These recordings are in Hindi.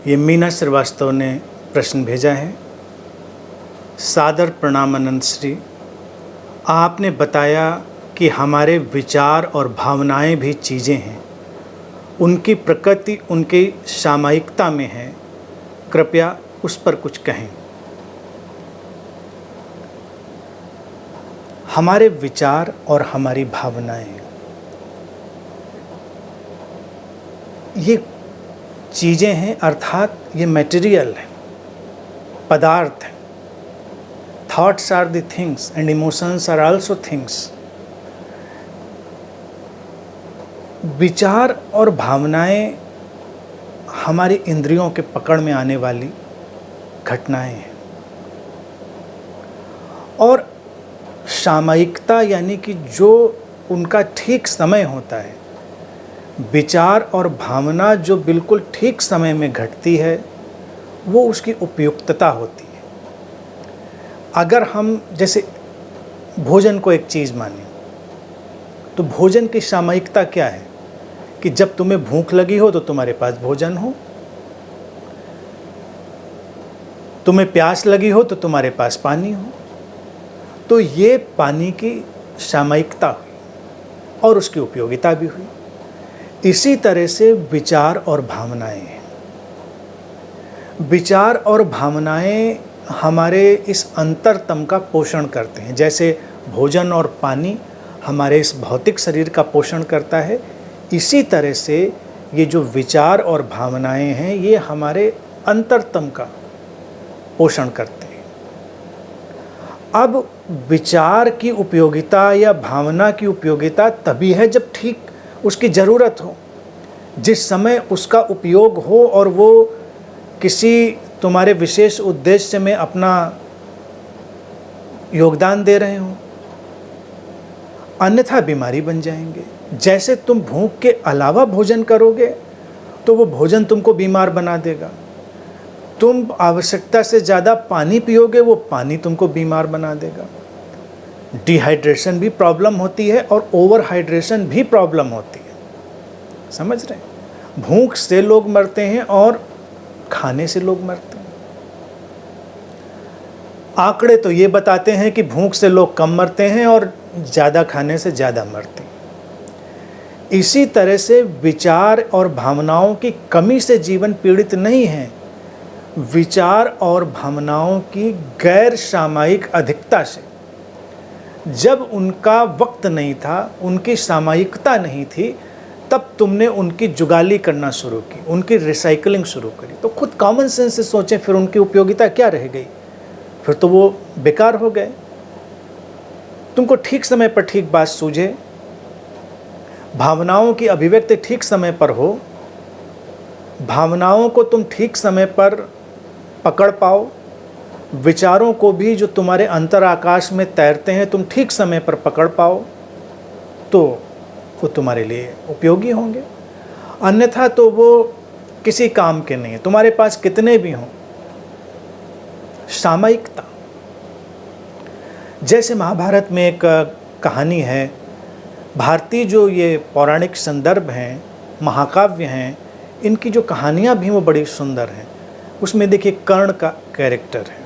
ये मीना श्रीवास्तव ने प्रश्न भेजा है। सादर प्रणाम अनंत श्री। आपने बताया कि हमारे विचार और भावनाएं भी चीज़ें हैं, उनकी प्रकृति उनकी सामयिकता में है। कृपया उस पर कुछ कहें। हमारे विचार और हमारी भावनाएं ये चीज़ें हैं, अर्थात ये मटेरियल है, पदार्थ है। Thoughts are the things and emotions are also things. विचार और भावनाएं हमारी इंद्रियों के पकड़ में आने वाली घटनाएं हैं, और सामयिकता यानी कि जो उनका ठीक समय होता है, विचार और भावना जो बिल्कुल ठीक समय में घटती है, वो उसकी उपयुक्तता होती है। अगर हम जैसे भोजन को एक चीज़ माने, तो भोजन की सामयिकता क्या है कि जब तुम्हें भूख लगी हो तो तुम्हारे पास भोजन हो, तुम्हें प्यास लगी हो तो तुम्हारे पास पानी हो। तो ये पानी की सामयिकता हुई और उसकी उपयोगिता भी हुई। इसी तरह से विचार और भावनाएं हैं। विचार और भावनाएं हमारे इस अंतरतम का पोषण करते हैं। जैसे भोजन और पानी हमारे इस भौतिक शरीर का पोषण करता है, इसी तरह से ये जो विचार और भावनाएं हैं ये हमारे अंतरतम का पोषण करते हैं। अब विचार की उपयोगिता या भावना की उपयोगिता तभी है जब ठीक उसकी ज़रूरत हो, जिस समय उसका उपयोग हो और वो किसी तुम्हारे विशेष उद्देश्य में अपना योगदान दे रहे हो, अन्यथा बीमारी बन जाएंगे। जैसे तुम भूख के अलावा भोजन करोगे तो वो भोजन तुमको बीमार बना देगा। तुम आवश्यकता से ज़्यादा पानी पियोगे, वो पानी तुमको बीमार बना देगा। डिहाइड्रेशन भी प्रॉब्लम होती है और ओवर हाइड्रेशन भी प्रॉब्लम होती है। समझ रहे हैं? भूख से लोग मरते हैं और खाने से लोग मरते हैं। आंकड़े तो ये बताते हैं कि भूख से लोग कम मरते हैं और ज़्यादा खाने से ज़्यादा मरते हैं। इसी तरह से विचार और भावनाओं की कमी से जीवन पीड़ित नहीं है, विचार और भावनाओं की गैर सामयिक अधिकता से। जब उनका वक्त नहीं था, उनकी सामयिकता नहीं थी, तब तुमने उनकी जुगाली करना शुरू की, उनकी रिसाइकलिंग शुरू करी। तो खुद कॉमन सेंस से सोचें, फिर उनकी उपयोगिता क्या रह गई? फिर तो वो बेकार हो गए। तुमको ठीक समय पर ठीक बात सूझे, भावनाओं की अभिव्यक्ति ठीक समय पर हो, भावनाओं को तुम ठीक समय पर पकड़ पाओ, विचारों को भी जो तुम्हारे अंतर आकाश में तैरते हैं तुम ठीक समय पर पकड़ पाओ, तो वो तुम्हारे लिए उपयोगी होंगे। अन्यथा तो वो किसी काम के नहीं है, तुम्हारे पास कितने भी हों। सामयिकता, जैसे महाभारत में एक कहानी है, भारतीय जो ये पौराणिक संदर्भ हैं, महाकाव्य हैं, इनकी जो कहानियाँ भी वो बड़ी सुंदर हैं। उसमें देखिए कर्ण का कैरेक्टर है,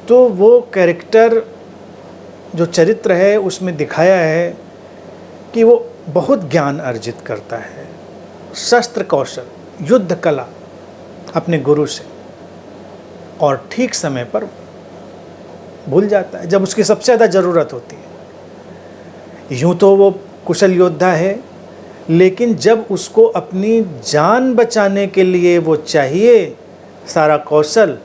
तो वो कैरेक्टर जो चरित्र है उसमें दिखाया है कि वो बहुत ज्ञान अर्जित करता है, शस्त्र कौशल, युद्ध कला अपने गुरु से, और ठीक समय पर भूल जाता है जब उसकी सबसे ज़्यादा ज़रूरत होती है। यूँ तो वो कुशल योद्धा है, लेकिन जब उसको अपनी जान बचाने के लिए वो चाहिए सारा कौशल,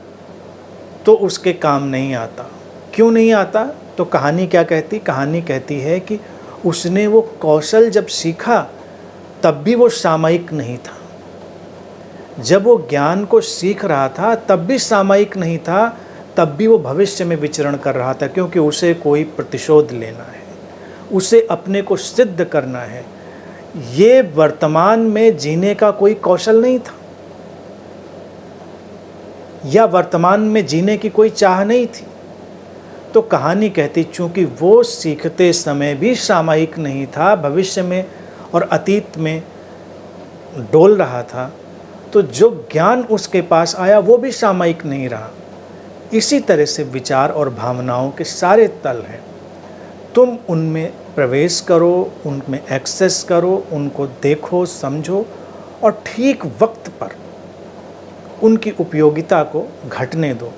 तो उसके काम नहीं आता। क्यों नहीं आता? तो कहानी क्या कहती? कहानी कहती है कि उसने वो कौशल जब सीखा तब भी वो सामयिक नहीं था। जब वो ज्ञान को सीख रहा था तब भी सामयिक नहीं था, तब भी वो भविष्य में विचरण कर रहा था, क्योंकि उसे कोई प्रतिशोध लेना है, उसे अपने को सिद्ध करना है। ये वर्तमान में जीने का कोई कौशल नहीं था, या वर्तमान में जीने की कोई चाह नहीं थी। तो कहानी कहती, चूंकि वो सीखते समय भी सामयिक नहीं था, भविष्य में और अतीत में डोल रहा था, तो जो ज्ञान उसके पास आया वो भी सामयिक नहीं रहा। इसी तरह से विचार और भावनाओं के सारे तल हैं। तुम उनमें प्रवेश करो, उनमें एक्सेस करो, उनको देखो, समझो और ठीक वक्त पर उनकी उपयोगिता को घटने दो।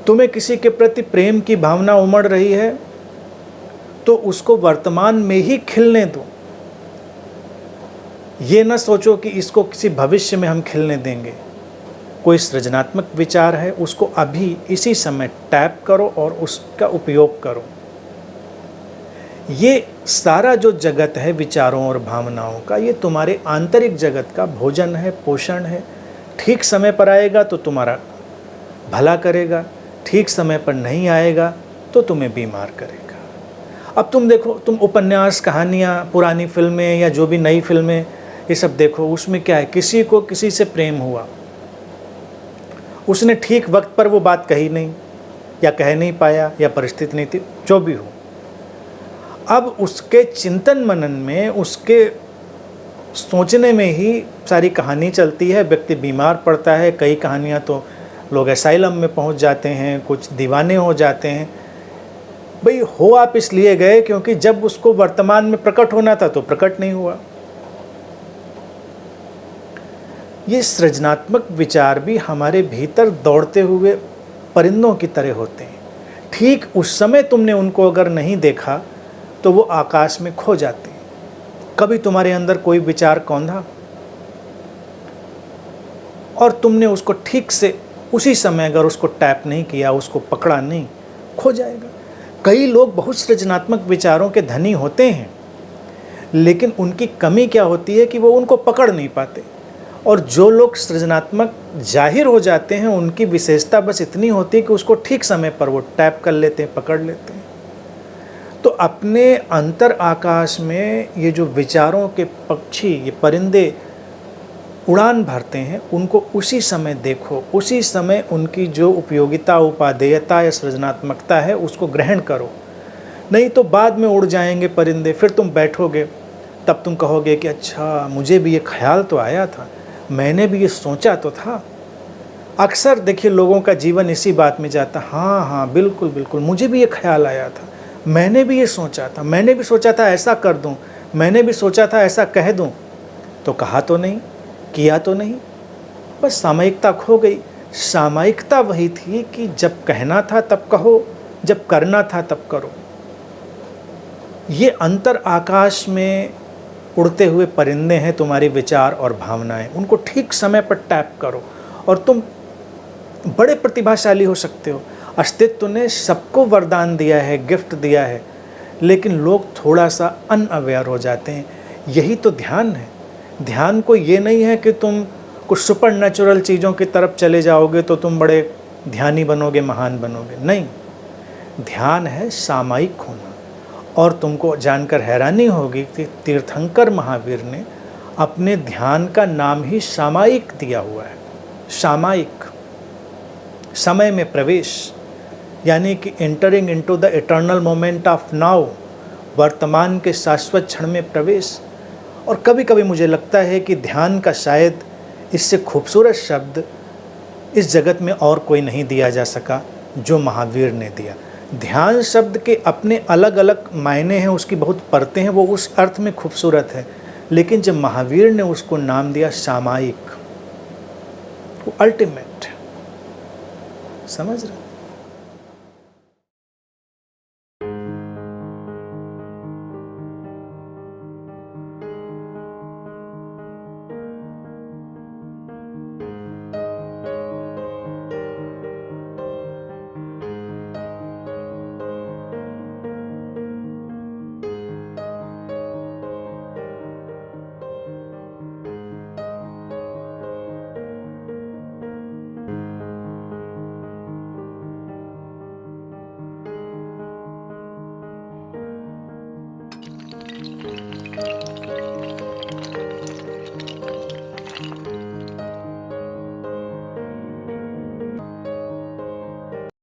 तुम्हें किसी के प्रति प्रेम की भावना उमड़ रही है तो उसको वर्तमान में ही खिलने दो। ये न सोचो कि इसको किसी भविष्य में हम खिलने देंगे। कोई सृजनात्मक विचार है, उसको अभी इसी समय टैप करो और उसका उपयोग करो। ये सारा जो जगत है विचारों और भावनाओं का, ये तुम्हारे आंतरिक जगत का भोजन है, पोषण है। ठीक समय पर आएगा तो तुम्हारा भला करेगा, ठीक समय पर नहीं आएगा तो तुम्हें बीमार करेगा। अब तुम देखो, तुम उपन्यास, कहानियाँ, पुरानी फिल्में या जो भी नई फिल्में ये सब देखो, उसमें क्या है, किसी को किसी से प्रेम हुआ, उसने ठीक वक्त पर वो बात कही नहीं या कह नहीं पाया या परिस्थिति नहीं थी, जो भी हो, अब उसके चिंतन मनन में, उसके सोचने में ही सारी कहानी चलती है। व्यक्ति बीमार पड़ता है। कई कहानियाँ तो लोग असाइलम में पहुँच जाते हैं, कुछ दीवाने हो जाते हैं। भाई हो आप इसलिए गए क्योंकि जब उसको वर्तमान में प्रकट होना था तो प्रकट नहीं हुआ। ये सृजनात्मक विचार भी हमारे भीतर दौड़ते हुए परिंदों की तरह होते हैं। ठीक उस समय तुमने उनको अगर नहीं देखा तो वो आकाश में खो जाते हैं। कभी तुम्हारे अंदर कोई विचार कौंधा और तुमने उसको ठीक से उसी समय अगर उसको टैप नहीं किया, उसको पकड़ा नहीं, खो जाएगा। कई लोग बहुत सृजनात्मक विचारों के धनी होते हैं, लेकिन उनकी कमी क्या होती है कि वो उनको पकड़ नहीं पाते। और जो लोग सृजनात्मक जाहिर हो जाते हैं, उनकी विशेषता बस इतनी होती है कि उसको ठीक समय पर वो टैप कर लेते हैं, पकड़ लेते हैं। तो अपने अंतर आकाश में ये जो विचारों के पक्षी, ये परिंदे उड़ान भरते हैं, उनको उसी समय देखो, उसी समय उनकी जो उपयोगिता, उपादेयता या सृजनात्मकता है उसको ग्रहण करो। नहीं तो बाद में उड़ जाएंगे परिंदे, फिर तुम बैठोगे, तब तुम कहोगे कि अच्छा मुझे भी ये ख्याल तो आया था, मैंने भी ये सोचा तो था। अक्सर देखिए लोगों का जीवन इसी बात में जाता, हाँ हाँ बिल्कुल बिल्कुल, मुझे भी ये ख्याल आया था, मैंने भी ये सोचा था, मैंने भी सोचा था ऐसा कर दूं, मैंने भी सोचा था ऐसा कह दूं। तो कहा तो नहीं, किया तो नहीं, बस सामयिकता खो गई। सामयिकता वही थी कि जब कहना था तब कहो, जब करना था तब करो। ये अंतर आकाश में उड़ते हुए परिंदे हैं तुम्हारे विचार और भावनाएं। उनको ठीक समय पर टैप करो और तुम बड़े प्रतिभाशाली हो सकते हो। अस्तित्व ने सबको वरदान दिया है, गिफ्ट दिया है, लेकिन लोग थोड़ा सा अनअवेयर हो जाते हैं। यही तो ध्यान है। ध्यान को ये नहीं है कि तुम कुछ सुपर नेचुरल चीज़ों की तरफ चले जाओगे तो तुम बड़े ध्यानी बनोगे, महान बनोगे। नहीं, ध्यान है सामयिक होना। और तुमको जानकर हैरानी होगी कि तीर्थंकर महावीर ने अपने ध्यान का नाम ही सामयिक दिया हुआ है। सामयिक, समय में प्रवेश, यानी कि entering into the eternal moment of now, वर्तमान के शाश्वत क्षण में प्रवेश। और कभी कभी मुझे लगता है कि ध्यान का शायद इससे खूबसूरत शब्द इस जगत में और कोई नहीं दिया जा सका जो महावीर ने दिया। ध्यान शब्द के अपने अलग अलग मायने हैं, उसकी बहुत परतें हैं, वो उस अर्थ में खूबसूरत है, लेकिन जब महावीर ने उसको नाम दिया सामयिक, वो अल्टीमेट, समझ रहे?